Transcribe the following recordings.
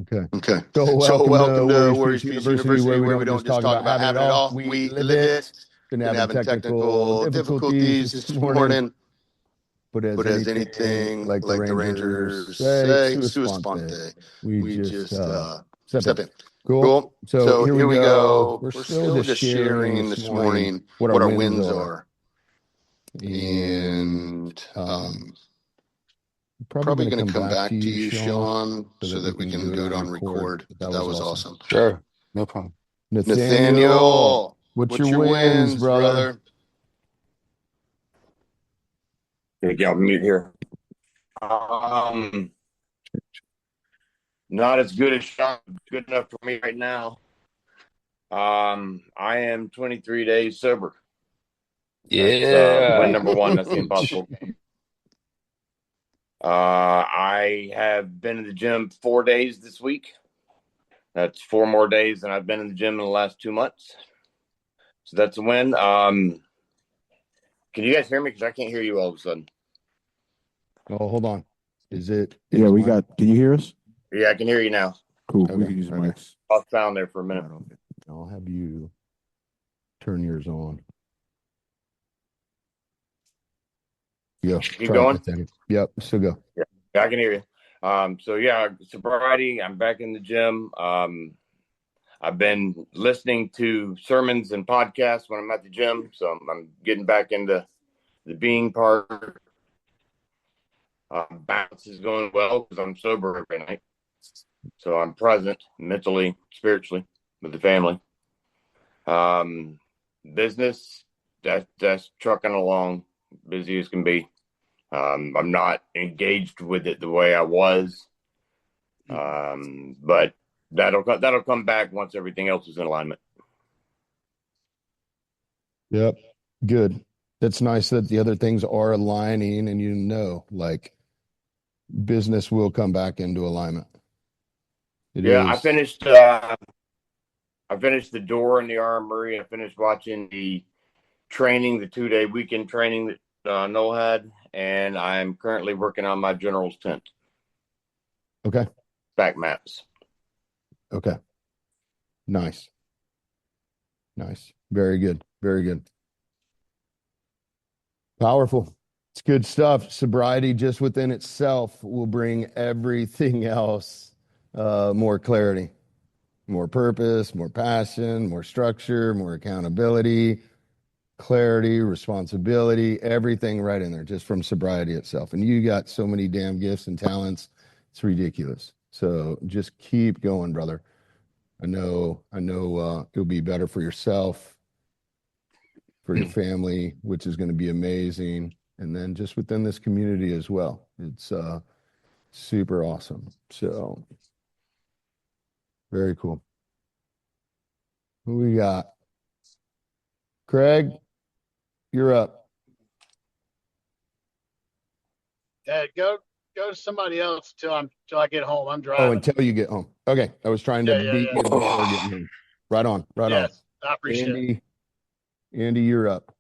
Okay. Okay. So So welcome to welcome to Warriors Peace Warriors Peace University, where University, we where we don't don't just just talk talk about about having it having it all, all. we We live live it. it. Been Been having having technical technical difficulties difficulties this this morning, morning, but as but as anything anything like the like the Rangers Rangers say, say, sua sua sponte. sponte. We We just just step in. step in. Cool. Cool. So So here we here we go. go. We're We're still still just just sharing sharing this this morning morning what our what our wins wins are, are. and And probably probably going to going to come come back to back to you, you, Sean, Sean, so that so we that we can can do it do it on on record. record. But that But was that was awesome. awesome. Sure. No problem. Nathaniel, Nathaniel, what's your what's your wins, wins, brother? brother? Take you off mute here. Um, Not as good as Sean. Good enough for me right now. I am 23 days sober. That's win Yeah. number one. That's the impossible game. I have been in the gym 4 days this week. That's 4 more days than I've been in the gym in the last 2 months. So that's a win. Can you guys hear me? Because I can't hear you all of a sudden. Oh, hold on. Yeah, Is we mine? got. Can you hear us? Yeah, I can hear you now. Cool. We Okay. can use the Okay. mics. Lost sound there for a minute. Right off it. I'll have you turn yours on. Go. Keep Try it, going. Nathaniel. Yep. So go. Yeah, I can hear you. So yeah, sobriety. I'm back in the gym. I've been listening to sermons and podcasts when I'm at the gym, so I'm getting back into the being part. Balance is going well because I'm sober every night, so I'm present mentally, spiritually with the family. Um, Business that's trucking along, busy as can be. I'm not engaged with it the way I was, but that'll come back once everything else is in alignment. Yep. Good. That's nice that the other things are aligning and like business will come back into alignment. It Yeah, is. I finished the door in the armory. I finished watching the training, the 2 day weekend training that Noel had, and I'm currently working on my general's tent Okay. back maps. Okay. Nice. Nice. Very good. Very good. Powerful. It's good stuff. Sobriety just within itself will bring everything else more clarity, more purpose, more passion, more structure, more accountability, clarity, responsibility, everything right in there just from sobriety itself. And you got so many damn gifts and talents. It's ridiculous. So just keep going, brother. I know it'll be better for yourself, for your family, which is going to be amazing. And then just within this community as well. It's super awesome. So very cool. Who we got? Craig, you're up. Yeah, go to somebody else till I get home. I'm Oh, driving. until you get home. Okay. I was trying to Yeah, yeah, beat yeah. you before getting home. Right on. Right on. Yes, I appreciate it. Andy, Andy, you're up.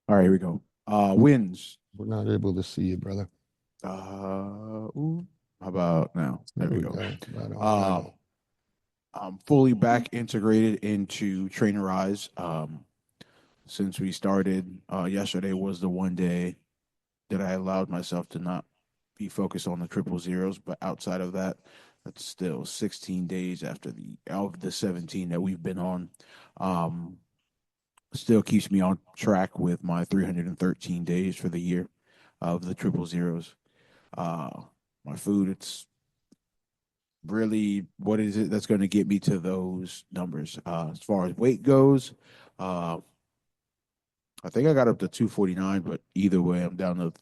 All right, here we go. Wins. We're not able to see you, brother. How about now? There we go. Right on. Right Um, on. I'm fully back integrated into Trainerize. Since we started, yesterday was the one day that I allowed myself to not be focused on the triple zeros, but outside of that, that's still 16 days after the out of the 17 that we've been on. Um, Still keeps me on track with my 313 days for the year of the triple zeros. Uh, my food, it's really what is it that's going to get me to those numbers. As far as weight goes, uh, I think I got up to 249, but either way, I'm down to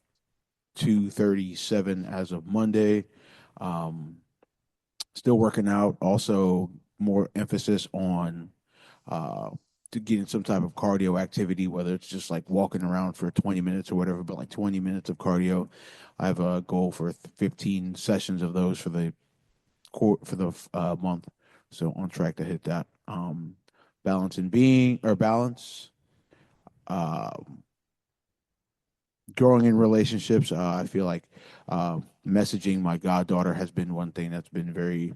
237 as of Monday. Um, Still working out. Also, more emphasis on uh, to getting some type of cardio activity, whether it's just like walking around for 20 minutes or whatever, but like 20 minutes of cardio. I have a goal for 15 sessions of those for the month, so on track to hit that. Balance and being or balance. growing in relationships. I feel like messaging my goddaughter has been one thing that's been very.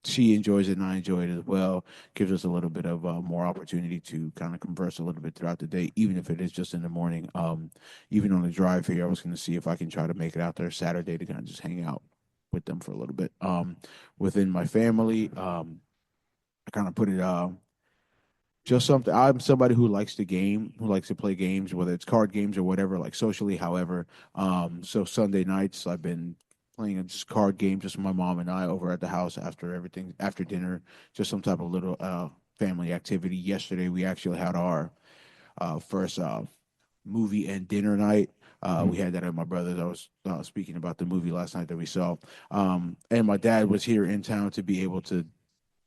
She enjoys it and I enjoy it as well. Gives us a little bit of more opportunity to kind of converse a little bit throughout the day, even if it is just in the morning. Even on the drive here, I was going to see if I can try to make it out there Saturday to kind of just hang out with them for a little bit. Within my family, I kind of put it just something. I'm somebody who likes to game, who likes to play games, whether it's card games or whatever, like socially. However, so Sunday nights I've been playing a just card game, just my mom and I over at the house after dinner, just some type of little family activity. Yesterday we actually had our first movie and dinner night. We had that at my brother's. I was speaking about the movie last night that we saw, and my dad was here in town to be able to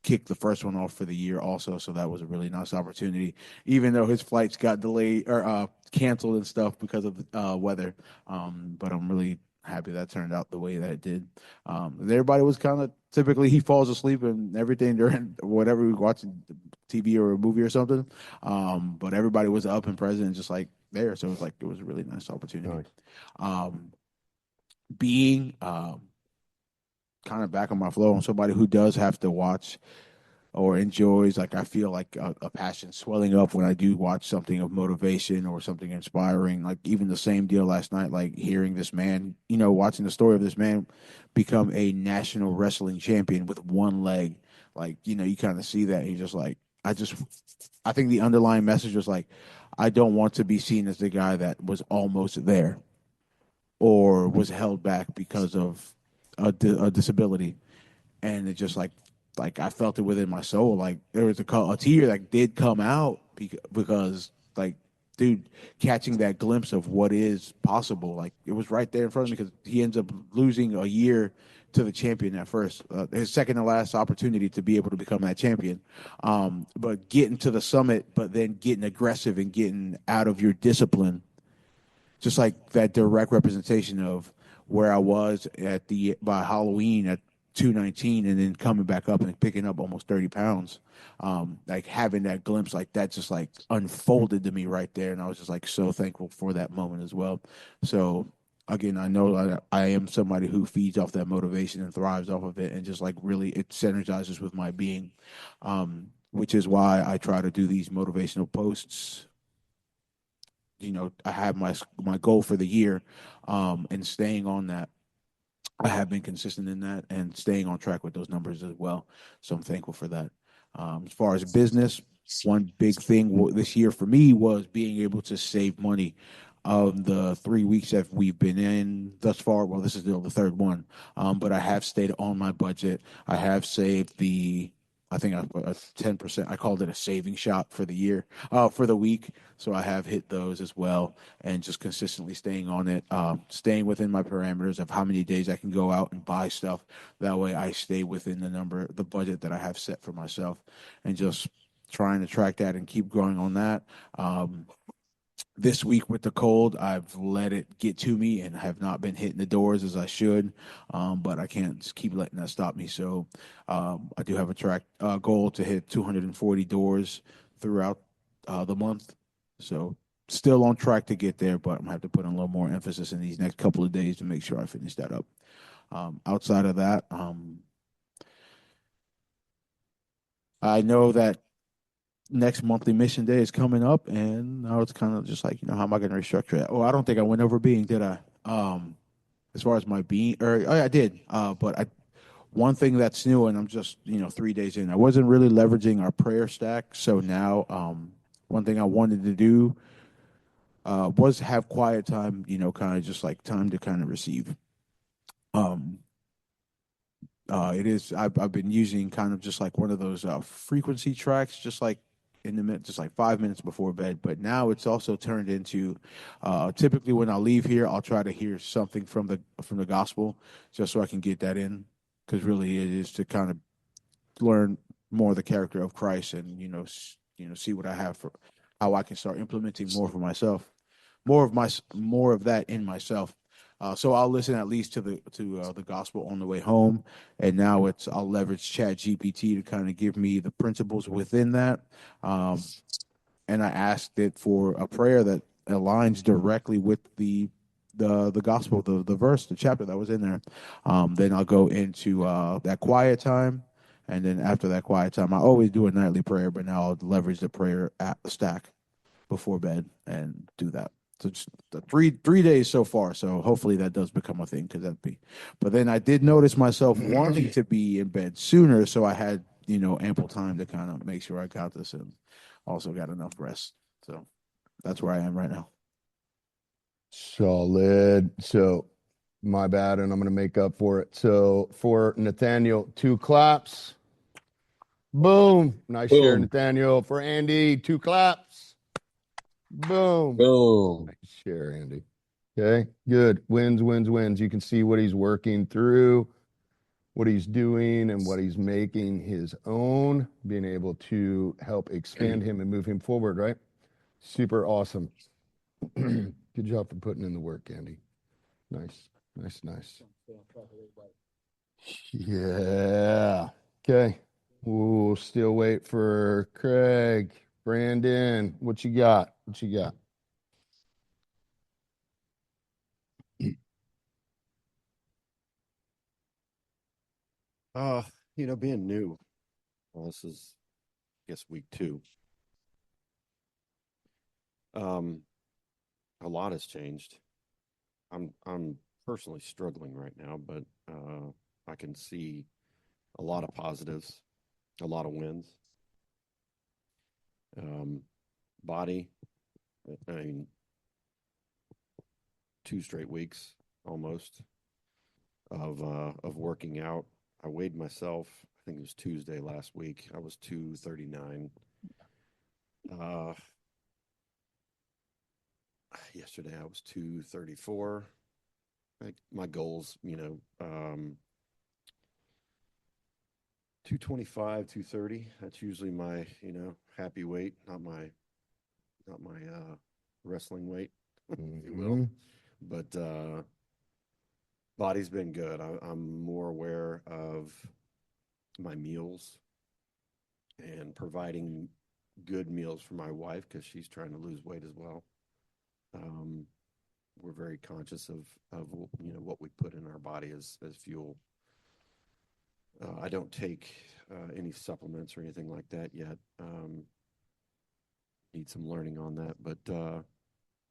kicked the first one off for the year also, so that was a really nice opportunity, even though his flights got delayed or canceled and stuff because of weather. But I'm really happy that turned out the way that it did. Everybody was kind of, typically he falls asleep and everything during whatever we watching TV or a movie or something, but everybody was up and present and just like there, so it was a really nice opportunity. Being kind of back on my flow, on somebody who does have to watch or enjoys, like I feel like a passion swelling up when I do watch something of motivation or something inspiring. Like even the same deal last night, like hearing this man, watching the story of this man become a national wrestling champion with one leg. Like, you kind of see that. He's just like, I think the underlying message was like, I don't want to be seen as the guy that was almost there or was held back because of a disability. And it just like I felt it within my soul. Like there was a tear that did come out because like, dude, catching that glimpse of what is possible, like it was right there in front of me, because he ends up losing a year to the champion at first, his second to last opportunity to be able to become that champion. But getting to the summit, but then getting aggressive and getting out of your discipline, just like that direct representation of where I was by Halloween at 219, and then coming back up and picking up almost 30 pounds. Like having that glimpse like that just like unfolded to me right there. And I was just like so thankful for that moment as well. So again, I know I am somebody who feeds off that motivation and thrives off of it, and just like really it synergizes with my being, which is why I try to do these motivational posts. I have my goal for the year, and staying on that. I have been consistent in that and staying on track with those numbers as well. So I'm thankful for that. As far as business, one big thing this year for me was being able to save money. The 3 weeks that we've been in thus far, well, this is still the third one, but I have stayed on my budget. I have saved I think a 10%. I called it a saving shot for the year, for the week. So I have hit those as well, and just consistently staying on it, staying within my parameters of how many days I can go out and buy stuff. That way, I stay within the budget that I have set for myself, and just trying to track that and keep growing on that. This week with the cold, I've let it get to me and have not been hitting the doors as I should, but I can't just keep letting that stop me. So I do have a track goal to hit 240 doors throughout the month. So still on track to get there, but I'm gonna have to put in a little more emphasis in these next couple of days to make sure I finish that up. Outside of that, I know that next monthly mission day is coming up, and now it's kind of just like, how am I going to restructure that? Oh, I don't think I went over being, did I? As far as my being, or oh, yeah, I did. But one thing that's new, and I'm just 3 days in, I wasn't really leveraging our prayer stack. So now, one thing I wanted to do was have quiet time. Kind of just like time to kind of receive. Um, it is. I've been using kind of just like one of those frequency tracks, just like in the minute, just like 5 minutes before bed. But now it's also turned into, typically when I leave here, I'll try to hear something from the gospel, just so I can get that in, because really it is to kind of learn more of the character of Christ, and see what I have for how I can start implementing more for myself, more of that in myself. So I'll listen at least to the gospel on the way home, and now I'll leverage Chat GPT to kind of give me the principles within that, and I asked it for a prayer that aligns directly with the gospel, the verse, the chapter that was in there. Then I'll go into that quiet time, and then after that quiet time, I always do a nightly prayer, but now I'll leverage the prayer at the stack before bed and do that. So just the three days so far. So hopefully that does become a thing because that'd be. But then I did notice myself wanting to be in bed sooner, so I had ample time to kind of make sure I got this and also got enough rest. So that's where I am right now. Solid. So my bad, and I'm going to make up for it. So for Nathaniel, 2 claps. Boom. Nice share, Boom. Nathaniel. For Andy, 2 claps. Boom. Boom. Nice share, Andy. Okay, good. Wins, wins, wins. You can see what he's working through, what he's doing, and what he's making his own, being able to help expand him and move him forward, right? Super awesome. Good job for putting in the work, Andy. Nice, nice, nice. Yeah. Okay. We'll still wait for Craig. Brandon, what you got? What you got? Being new. Well, this is, I guess, week 2. A lot has changed. I'm personally struggling right now, but I can see a lot of positives, a lot of wins. Body, I mean, 2 straight weeks almost of working out. I weighed myself. I think it was Tuesday last week. I was 239. Yesterday I was 234. My goals, 225, 230. That's usually my, happy weight, not my wrestling weight, if you will. But body's been good. I'm more aware of my meals and providing good meals for my wife because she's trying to lose weight as well. We're very conscious of what we put in our body as fuel. I don't take any supplements or anything like that yet. Need some learning on that, but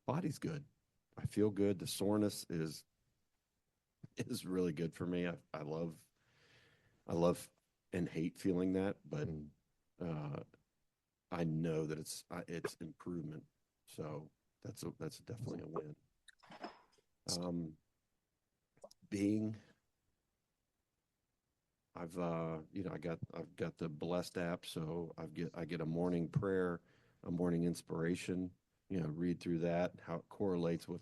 body's good. I feel good. The soreness is really good for me. I love and hate feeling that, but I know that it's improvement. So that's definitely a win. I've got the Blessed app, so I get a morning prayer, a morning inspiration. Read through that, how it correlates with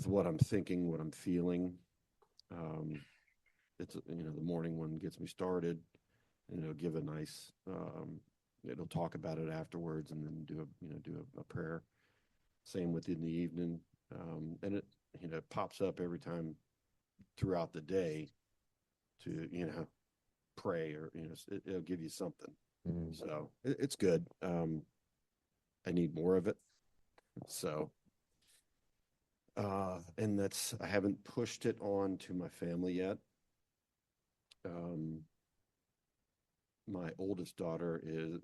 what I'm thinking, what I'm feeling. It's the morning one gets me started, and it'll give a nice. It'll talk about it afterwards, and then do a prayer. Same within the evening, and it pops up every time throughout the day to pray, or it'll give you something. So it's good. I need more of it. So and I haven't pushed it on to my family yet. My oldest daughter is,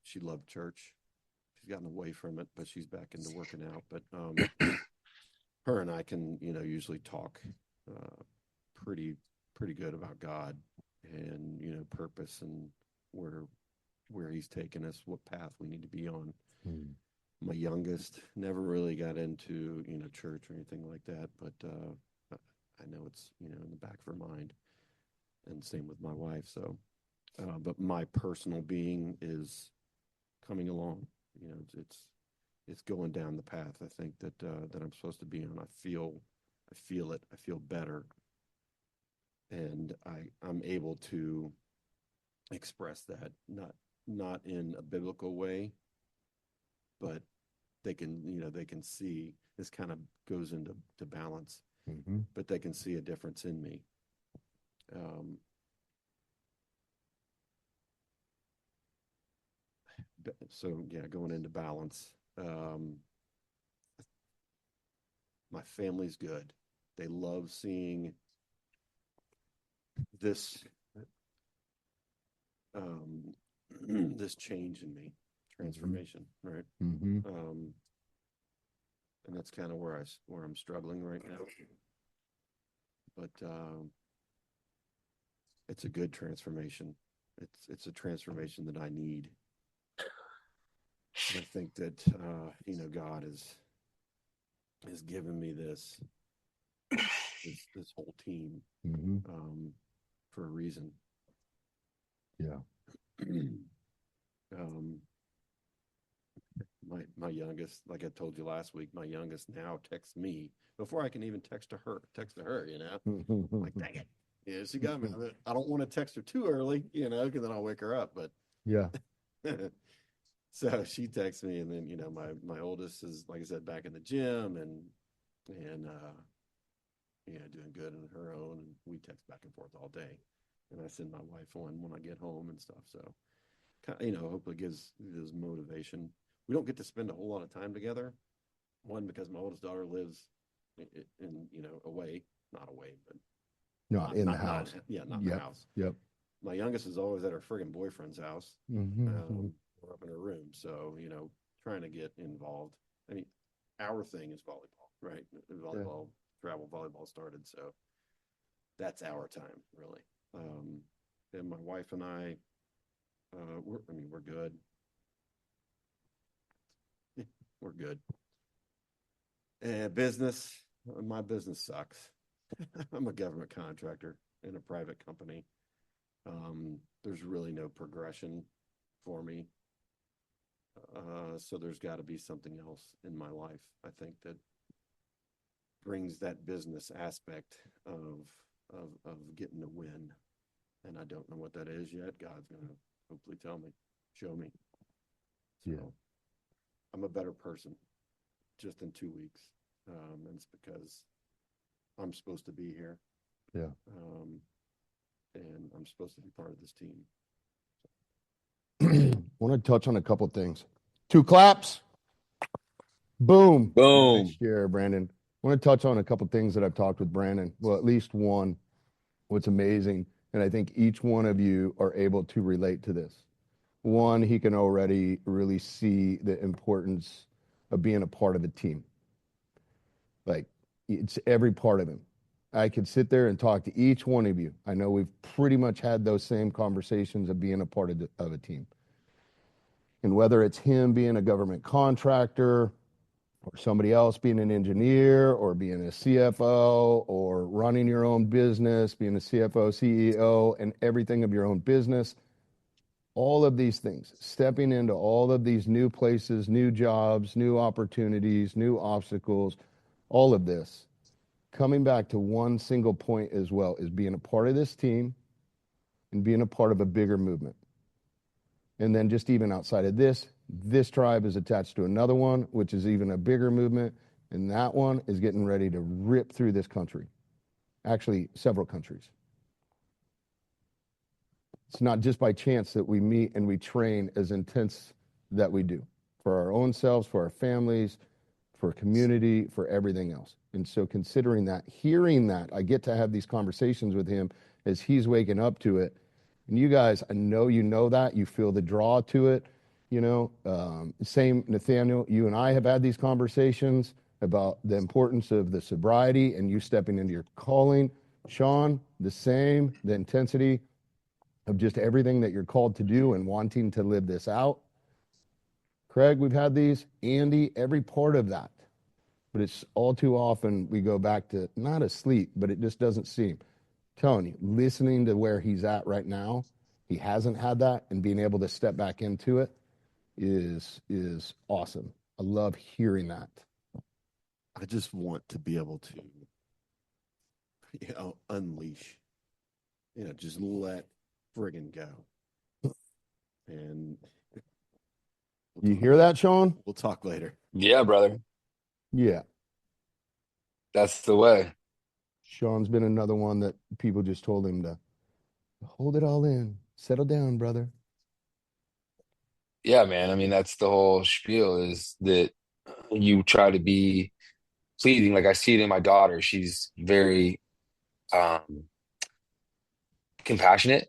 she loved church. She's gotten away from it, but she's back into working out. But her and I can, usually talk pretty good about God and, purpose and where he's taken us, what path we need to be on. My youngest never really got into, church or anything like that, but I know it's, in the back of her mind, and same with my wife. So, but my personal being is coming along. It's going down the path, I think, that I'm supposed to be on. I feel it. I feel better, and I'm able to express that, not in a biblical way, but they can see this kind of goes into balance, but they can see a difference in me. so yeah, going into balance. My family's good. They love seeing this this change in me, transformation, right? Mm-hmm. And that's kind of where I'm struggling right now. But it's a good transformation. It's a transformation that I need. And I think that God has given me this whole team Mm-hmm. for a reason. Yeah. My youngest, like I told you last week, my youngest now texts me before I can even text to her. I'm like, dang it. Yeah, she got me. I don't want to text her too early, because then I'll wake her up. But Yeah. so she texts me, and then my oldest is, like I said, back in the gym and doing good on her own, and we text back and forth all day. And I send my wife one when I get home and stuff. So, hopefully gives motivation. We don't get to spend a whole lot of time together. One, because my oldest daughter lives in away, not away, but No, in the house. Not in the house. Yep. My youngest is always at her friggin' boyfriend's house, Mm-hmm. or up in her room. So, trying to get involved. I mean, our thing is volleyball, right? Volleyball, travel volleyball started. So that's our time, really. And my wife and I, we're good. We're good. And my business sucks. I'm a government contractor in a private company. There's really no progression for me. So there's got to be something else in my life, I think, that brings that business aspect of getting a win. And I don't know what that is yet. God's going to hopefully tell me, show me. So Yeah. I'm a better person just in 2 weeks. And it's because I'm supposed to be here. Yeah. And I'm supposed to be part of this team. Want to touch on a couple things. 2 claps. Boom. Boom. Nice share, Brandon. I want to touch on a couple things that I've talked with Brandon. Well, at least one. What's amazing, and I think each one of you are able to relate to this. One, he can already really see the importance of being a part of a team. Like, it's every part of him. I could sit there and talk to each one of you. I know we've pretty much had those same conversations of being a part of a team. And whether it's him being a government contractor, or somebody else being an engineer, or being a CFO, or running your own business, being a CFO, CEO, and everything of your own business, all of these things, stepping into all of these new places, new jobs, new opportunities, new obstacles, all of this, coming back to one single point as well, is being a part of this team and being a part of a bigger movement. And then just even outside of this tribe is attached to another one, which is even a bigger movement. And that one is getting ready to rip through this country. Actually, several countries. It's not just by chance that we meet and we train as intense that we do for our own selves, for our families, for community, for everything else. And so considering that, hearing that, I get to have these conversations with him as he's waking up to it. And you guys, I know you know that. You feel the draw to it. Same, Nathaniel, you and I have had these conversations about the importance of the sobriety and you stepping into your calling. Sean, the same, the intensity of just everything that you're called to do and wanting to live this out. Craig, we've had these. Andy, every part of that. But it's all too often we go back to not asleep, but it just doesn't seem. Telling you, listening to where he's at right now, he hasn't had that, and being able to step back into it is awesome. I love hearing that. I just want to be able to, unleash, just let friggin' go. And You hear that, Sean? we'll talk later. Yeah, brother. Yeah. That's the way. Sean's been another one that people just told him to hold it all in. Settle down, brother. Yeah, man. I mean, that's the whole spiel is that you try to be pleasing. Like I see it in my daughter. She's very um compassionate.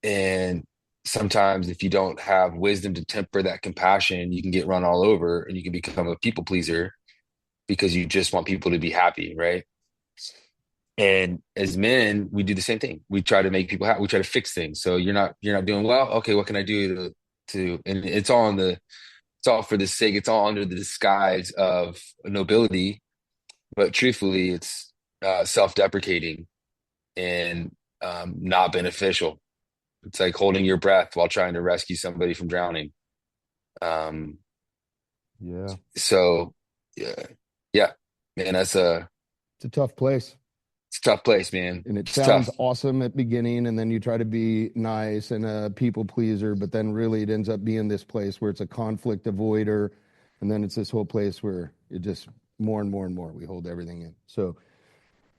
And sometimes if you don't have wisdom to temper that compassion, you can get run all over and you can become a people pleaser because you just want people to be happy, right? And as men, we do the same thing. We try to make people happy. We try to fix things. So you're not doing well. Okay, what can I do to and it's all for the sake, it's all under the disguise of nobility, but truthfully, it's self-deprecating and not beneficial. It's like holding your breath while trying to rescue somebody from drowning. Um, Yeah. so yeah, yeah, man, It's a tough place. it's a tough place, man. And it It's sounds tough. awesome at beginning, and then you try to be nice and a people pleaser, but then really it ends up being this place where it's a conflict avoider, and then it's this whole place where it just more and more and more we hold everything in. So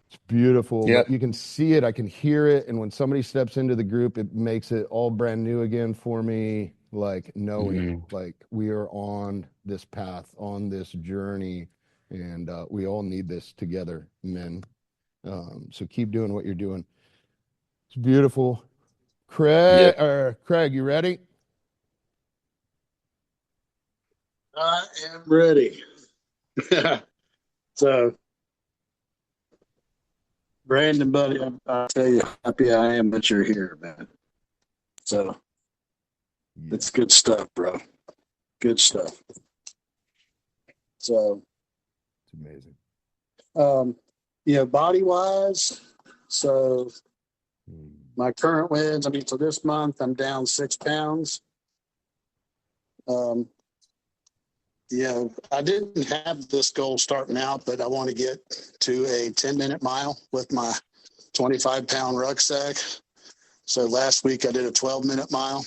it's beautiful, Yeah. but you can see it, I can hear it, and when somebody steps into the group, it makes it all brand new again for me, like knowing Mhm. like we are on this path, on this journey, and we all need this together, men. So keep doing what you're doing. It's beautiful. Yeah. Craig, you ready? I am ready. So, Brandon, buddy, I tell you, how happy I am that you're here, man. So, Yeah, it's good stuff, bro. Good stuff. So, it's amazing. um, body wise, so my current wins, I mean, so this month I'm down 6 pounds. Um, I didn't have this goal starting out, but I want to get to a 10-minute mile with my 25-pound rucksack. So last week I did a 12-minute mile,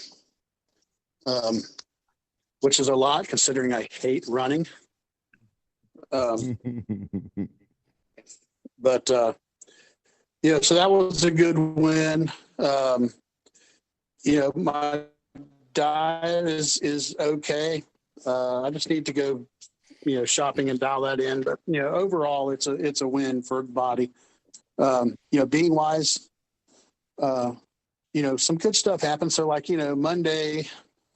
which is a lot considering I hate running. But so that was a good win. My diet is okay. I just need to go, shopping and dial that in. But overall, it's a win for the body. Being wise, some good stuff happened. So like Monday,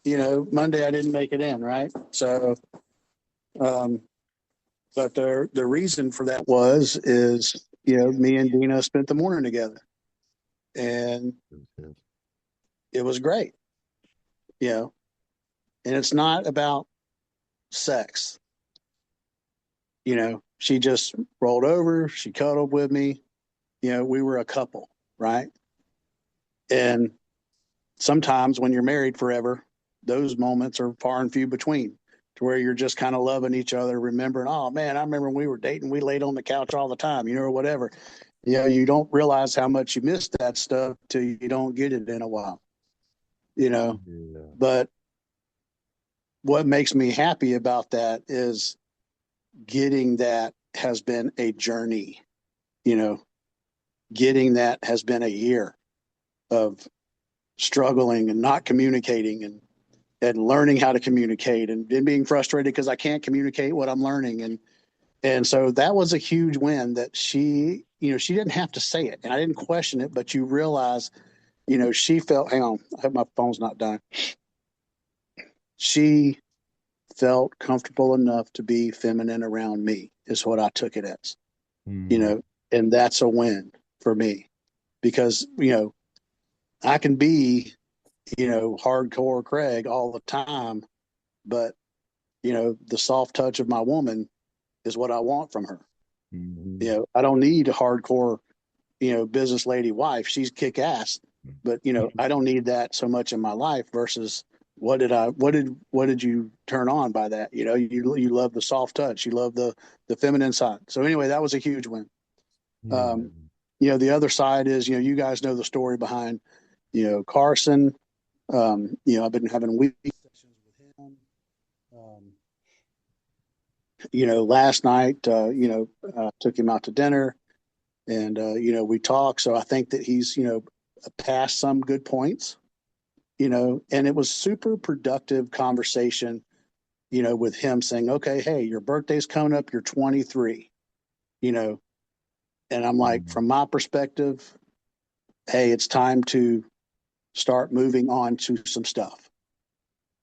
Monday I didn't make it in, right? So, but the reason for that is me and Dina spent the morning together, and it was great. And it's not about sex. She just rolled over, she cuddled with me. We were a couple, right? And sometimes when you're married forever, those moments are far and few between, to where you're just kind of loving each other, remembering, oh man, I remember when we were dating, we laid on the couch all the time, or whatever. You don't realize how much you miss that stuff till you don't get it in a while, Yeah. But what makes me happy about that is getting that has been a journey, getting that has been a year of struggling and not communicating and learning how to communicate and being frustrated because I can't communicate what I'm learning. And so that was a huge win that she didn't have to say it and I didn't question it, but you realize, she felt, hang on, I hope my phone's not dying. She felt comfortable enough to be feminine around me is what I took it as, and that's a win for me because, I can be, hardcore Craig all the time, but, the soft touch of my woman is what I want from her. I don't need a hardcore, business lady wife. She's kick ass, but, I don't need that so much in my life versus what did you turn on by that? You love the soft touch. You love the feminine side. So anyway, that was a huge win. The other side is, you guys know the story behind, Carson. I've been having weekly sessions with him. Last night, took him out to dinner and, we talked. So I think that he's, passed some good points. and it was super productive conversation, with him saying, okay, hey, your birthday's coming up, you're 23, you know, and I'm like, from my perspective, hey, it's time to start moving on to some stuff,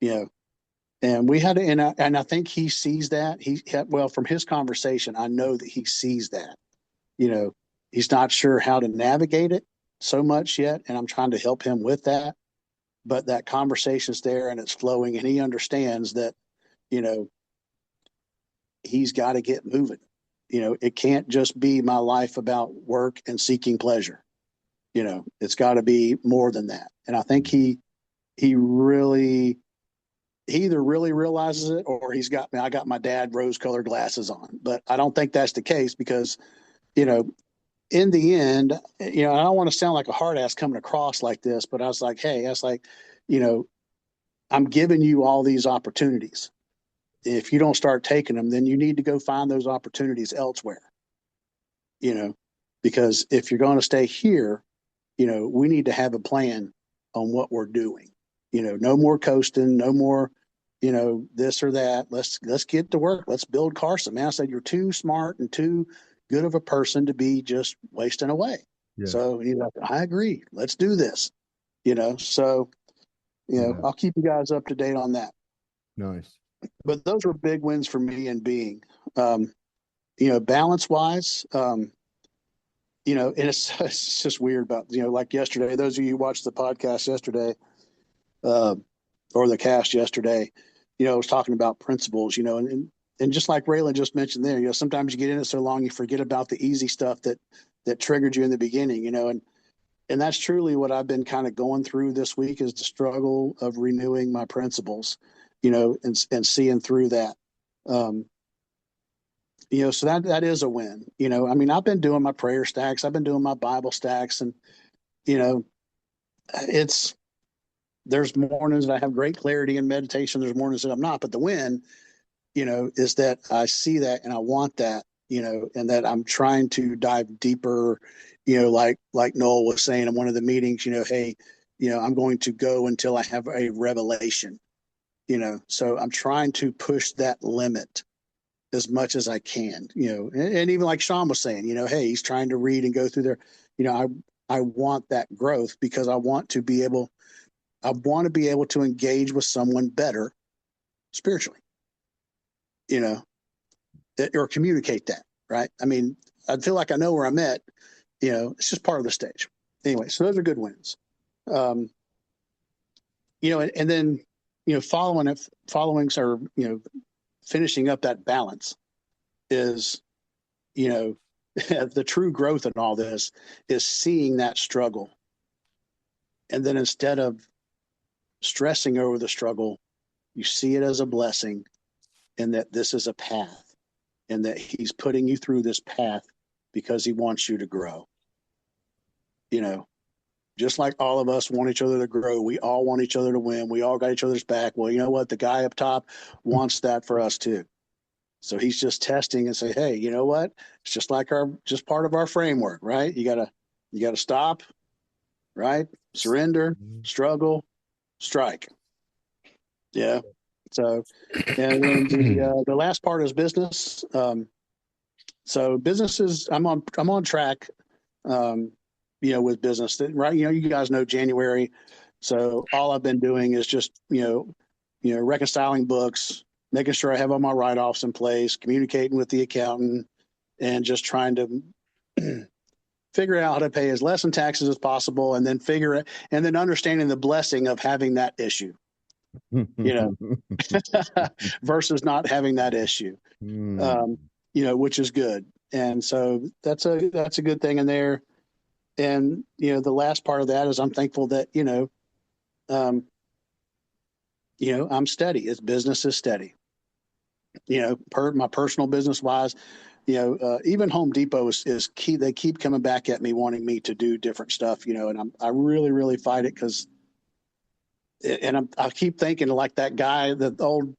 you know, and we had to, and I think he sees that well, from his conversation, I know that he sees that, he's not sure how to navigate it so much yet. And I'm trying to help him with that, but that conversation's there and it's flowing and he understands that, you know, he's got to get moving. It can't just be my life about work and seeking pleasure. It's got to be more than that. And I think he either really realizes it or I got my dad rose colored glasses on, but I don't think that's the case because, in the end, I don't want to sound like a hard ass coming across like this, but I was like, hey, I'm giving you all these opportunities. If you don't start taking them, then you need to go find those opportunities elsewhere, because if you're going to stay here, we need to have a plan on what we're doing. No more coasting, no more, this or that. Let's get to work. Let's build Carson. Man, I said, you're too smart and too good of a person to be just wasting away. Yeah. So he's like, I agree. Let's do this. So, I'll keep you guys up to date on that. Nice. But those were big wins for me in being, balance wise, and it's just weird about, like yesterday, those of you who watched the podcast yesterday, or the cast yesterday, I was talking about principles, and just like Raylan just mentioned there, sometimes you get in it so long, you forget about the easy stuff that triggered you in the beginning, and that's truly what I've been kind of going through this week is the struggle of renewing my principles, and seeing through that. So that is a win. I've been doing my prayer stacks, I've been doing my Bible stacks, and there's mornings that I have great clarity in meditation. There's mornings that I'm not, but the win, is that I see that and I want that, and that I'm trying to dive deeper, like Noel was saying in one of the meetings, hey, I'm going to go until I have a revelation, so I'm trying to push that limit as much as I can, and even like Sean was saying, hey, he's trying to read and go through there. I want that growth because I want to be able to engage with someone better spiritually, or communicate that, right? I feel like I know where I'm at, it's just part of the stage. Anyway, so those are good wins. And then, finishing up that balance is, the true growth in all this is seeing that struggle. And then instead of stressing over the struggle, you see it as a blessing and that this is a path and that he's putting you through this path because he wants you to grow. Just like all of us want each other to grow, we all want each other to win. We all got each other's back. Well, you know what? The guy up top wants that for us too. So he's just testing and say, hey, you know what? It's just like just part of our framework, right? You gotta stop, right? Surrender, struggle, strike. Yeah. So, and then the last part is business. So businesses, I'm on track, with business, right? You guys know January. So all I've been doing is just, reconciling books, making sure I have all my write-offs in place, communicating with the accountant, and just trying to figure out how to pay as less in taxes as possible, and then understanding the blessing of having that issue, versus not having that issue, which is good. And so that's a good thing in there. And, the last part of that is I'm thankful that, I'm steady. Business is steady. My personal business wise, even Home Depot is key. They keep coming back at me wanting me to do different stuff, and I really, really fight it because, and I keep thinking like that guy, the old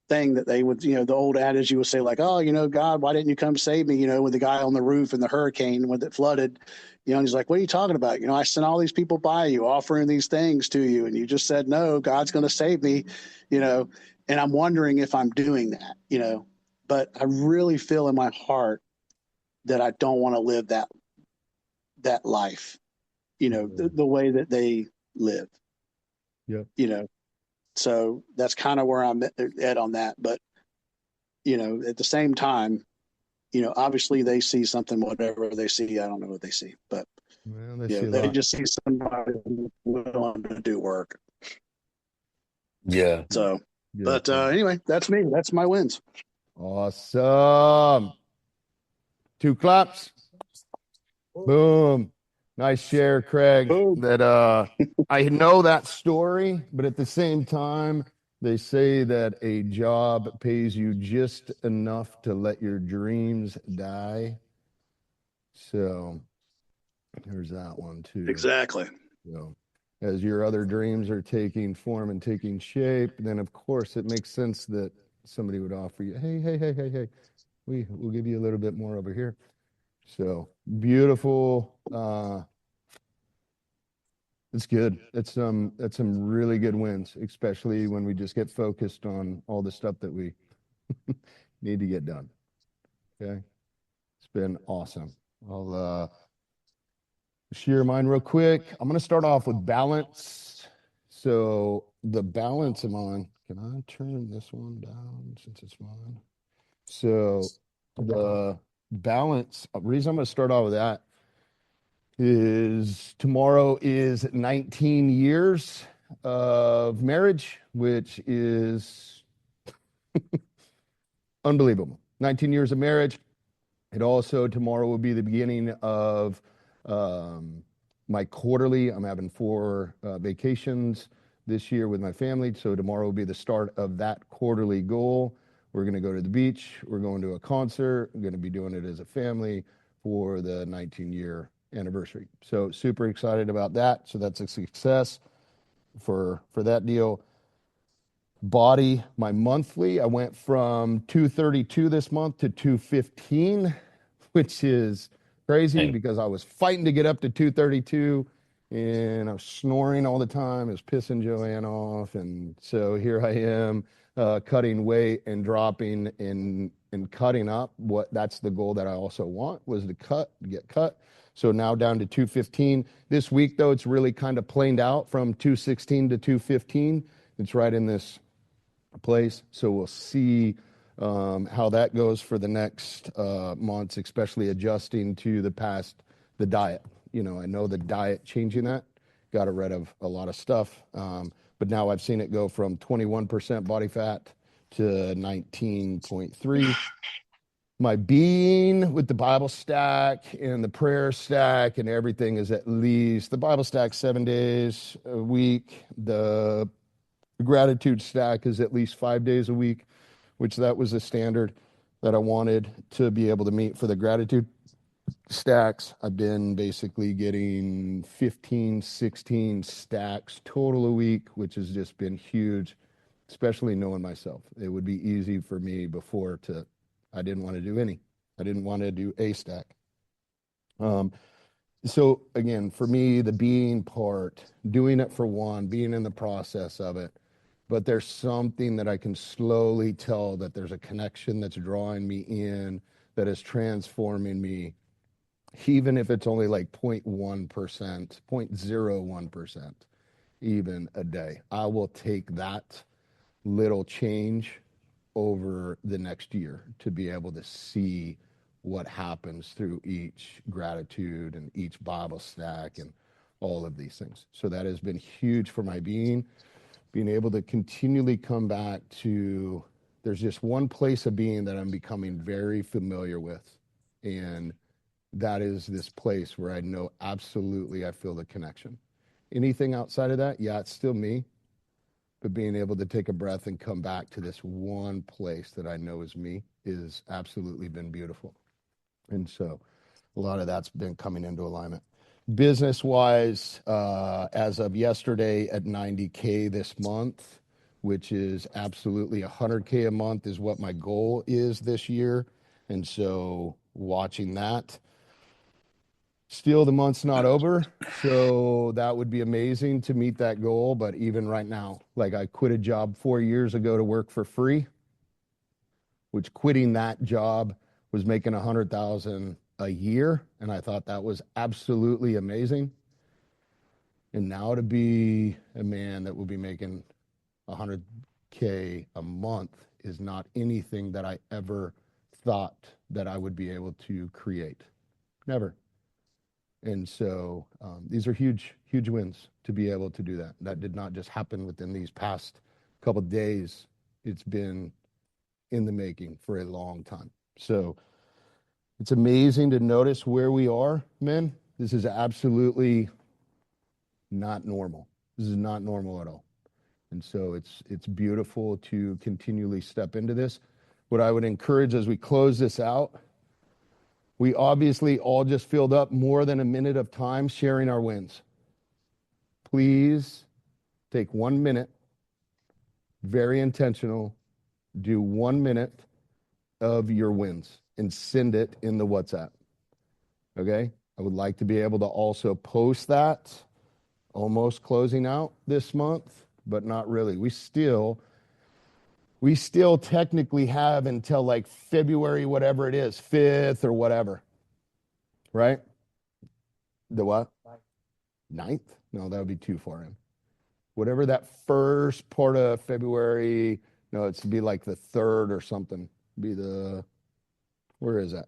thing that they would, the old adage you would say, like, oh, God, why didn't you come save me? With the guy on the roof in the hurricane when it flooded, and he's like, what are you talking about? I sent all these people by you, offering these things to you, and you just said no. God's going to save me, and I'm wondering if I'm doing that, but I really feel in my heart that I don't want to live that life, the way that they live. Yep. So that's kind of where I'm at on that. But, at the same time, obviously they see something, whatever they see. I don't know what they see, but Well, they see a they lot. just see somebody willing to do work. Yeah. So, Yeah. but anyway, that's me. That's my wins. Awesome. 2 claps. Boom. Nice share, Craig. Boom. That I know that story, but at the same time, they say that a job pays you just enough to let your dreams die. So there's that one too. Exactly. So as your other dreams are taking form and taking shape, then of course it makes sense that somebody would offer you, hey, we'll give you a little bit more over here. So beautiful. It's good. That's some really good wins, especially when we just get focused on all the stuff that we need to get done. Okay. It's been awesome. I'll share mine real quick. I'm going to start off with balance. So the balance I'm on, can I turn this one down since it's mine? So the balance, the reason I'm going to start off with that is tomorrow is 19 years of marriage, which is unbelievable. 19 years of marriage. It also, tomorrow will be the beginning of my quarterly. I'm having 4 vacations this year with my family. So tomorrow will be the start of that quarterly goal. We're going to go to the beach. We're going to a concert. We're going to be doing it as a family for the 19-year anniversary. So super excited about that. So that's a success for that deal. Body, my monthly, I went from 232 this month to 215, which is crazy because I was fighting to get up to 232 and I was snoring all the time. It was pissing Joanne off. And so here I am cutting weight and dropping and cutting up. That's the goal that I also want, was to get cut. So now down to 215. This week, though, it's really kind of planed out from 216 to 215. It's right in this place. So we'll see how that goes for the next months, especially adjusting to the diet. I know the diet changing that, got rid of a lot of stuff. But now I've seen it go from 21% body fat to 19.3. My being with the Bible stack and the prayer stack and everything is at least the Bible stack 7 days a week. The gratitude stack is at least 5 days a week, which that was a standard that I wanted to be able to meet for the gratitude stacks. I've been basically getting 15, 16 stacks total a week, which has just been huge, especially knowing myself. It would be easy for me before I didn't want to do any. I didn't want to do a stack. So again, for me, the being part, doing it for one, being in the process of it, but there's something that I can slowly tell that there's a connection that's drawing me in, that is transforming me, even if it's only like 0.1%, 0.01%, even a day. I will take that little change over the next year to be able to see what happens through each gratitude and each Bible stack and all of these things. So that has been huge for my being able to continually come back to, there's just one place of being that I'm becoming very familiar with. And that is this place where I know absolutely I feel the connection. Anything outside of that, yeah, it's still me. But being able to take a breath and come back to this one place that I know is me is absolutely been beautiful. And so a lot of that's been coming into alignment. Business wise, as of yesterday at 90K this month, which is absolutely 100K a month is what my goal is this year. And so watching that. Still, the month's not over, so that would be amazing to meet that goal. But even right now, like I quit a job 4 years ago to work for free, which quitting that job was making 100,000 a year, and I thought that was absolutely amazing. And now to be a man that will be making 100K a month is not anything that I ever thought that I would be able to create. Never. And so these are huge, huge wins to be able to do that. That did not just happen within these past couple of days. It's been in the making for a long time. So it's amazing to notice where we are, men. This is absolutely not normal. This is not normal at all. And so it's beautiful to continually step into this. What I would encourage as we close this out, we obviously all just filled up more than a minute of time sharing our wins. Please take 1 minute, very intentional, do 1 minute of your wins and send it in the WhatsApp. Okay? I would like to be able to also post that, almost closing out this month, but not really. We still technically have until like February, whatever it is, 5th or whatever, right? The what? 9th? No, that would be too far in. Whatever that first part of February, no, it's to be like the 3rd or something. Where is that?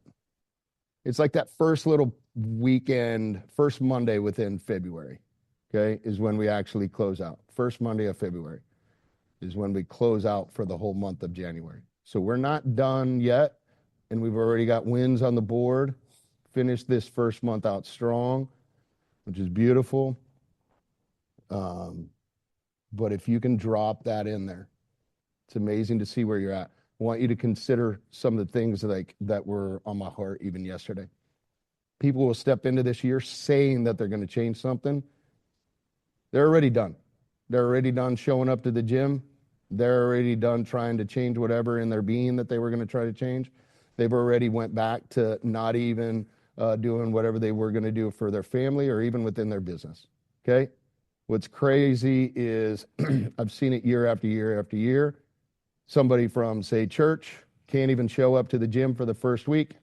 It's like that first little weekend, first Monday within February, okay, is when we actually close out. First Monday of February is when we close out for the whole month of January. So we're not done yet, and we've already got wins on the board. Finished this first month out strong, which is beautiful. But if you can drop that in there, it's amazing to see where you're at. I want you to consider some of the things like that were on my heart even yesterday. People will step into this year saying that they're going to change something. They're already done. They're already done showing up to the gym. They're already done trying to change whatever in their being that they were going to try to change. They've already went back to not even doing whatever they were going to do for their family or even within their business. Okay? What's crazy is I've seen it year after year after year. Somebody from, say, church can't even show up to the gym for the first week,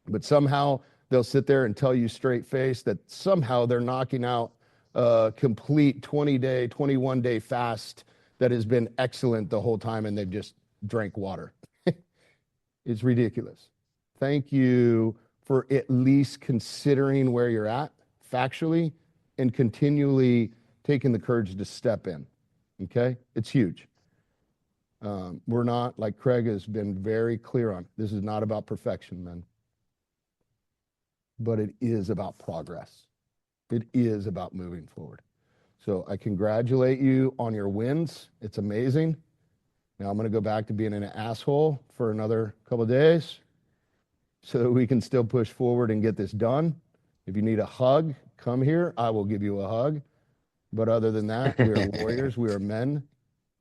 but somehow they'll sit there and tell you straight face that somehow they're knocking out a complete 20-day, 21-day fast that has been excellent the whole time, and they've just drank water. It's ridiculous. Thank you for at least considering where you're at factually and continually taking the courage to step in. Okay? It's huge. We're not, like Craig has been very clear on, this is not about perfection, men. But it is about progress. It is about moving forward. So I congratulate you on your wins. It's amazing. Now I'm going to go back to being an asshole for another couple of days so that we can still push forward and get this done. If you need a hug, come here. I will give you a hug. But other than that, we are warriors. We are men.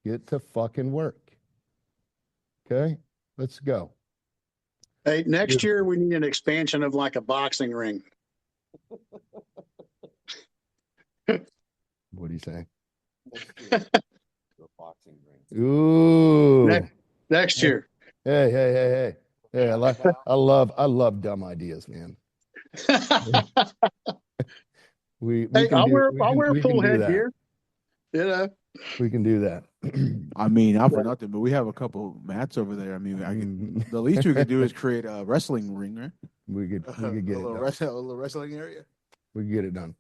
Get to fucking work. Okay? Let's go. Hey, next year we need an expansion of like a boxing ring. What do you say? The boxing ring. Ooh. Next year. Hey. Hey, I love dumb ideas, man. We Hey, can I'll do, wear we I'll can, wear we can full do that. headgear. You know. We can do that. I mean, not for nothing, but we have a couple mats over there. I mean, the least we could do is create a wrestling ring, right? We could get a it little done. a little wrestling area. We could get it done.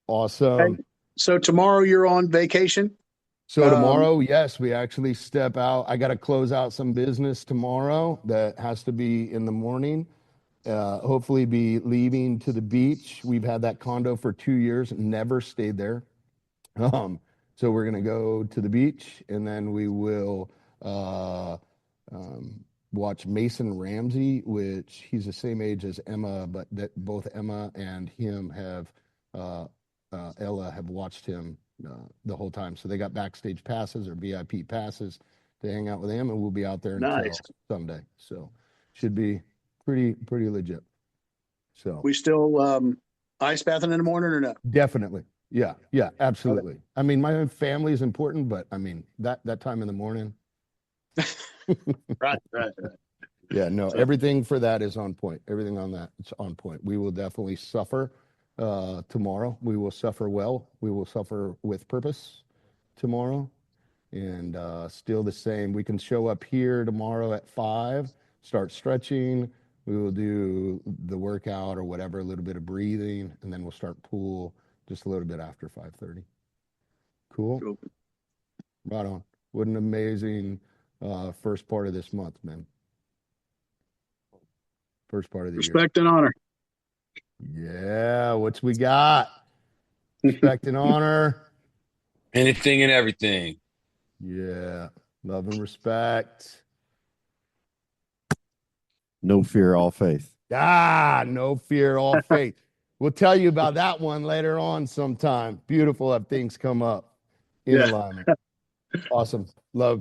Awesome. Hey, so tomorrow you're on vacation? So tomorrow, yes, we actually step out. I got to close out some business tomorrow that has to be in the morning. Hopefully be leaving to the beach. We've had that condo for 2 years, never stayed there. So we're going to go to the beach, and then we will watch Mason Ramsey, which he's the same age as Emma, but that both Emma and him have, Ella have watched him the whole time. So they got backstage passes or VIP passes to hang out with him, and we'll be out there until Nice. Sunday. So should be pretty legit. So We still ice bathing in the morning or no? definitely. Yeah, absolutely. I mean, my own family is important, but I mean that time in the morning. Right. Yeah, no, everything for that is on point. Everything on that, it's on point. We will definitely suffer tomorrow. We will suffer well. We will suffer with purpose tomorrow. And still the same. We can show up here tomorrow at 5, start stretching. We will do the workout or whatever, a little bit of breathing, and then we'll start pool just a little bit after 5:30. Cool. Right on. What an amazing first part of this month, man. First part of the Respect and honor. year. Yeah, what's we got? Respect and honor. Anything and everything. Yeah, love and respect. No fear, all faith. No fear, all faith. We'll tell you about that one later on sometime. Beautiful, have things come up in alignment. Awesome. Love.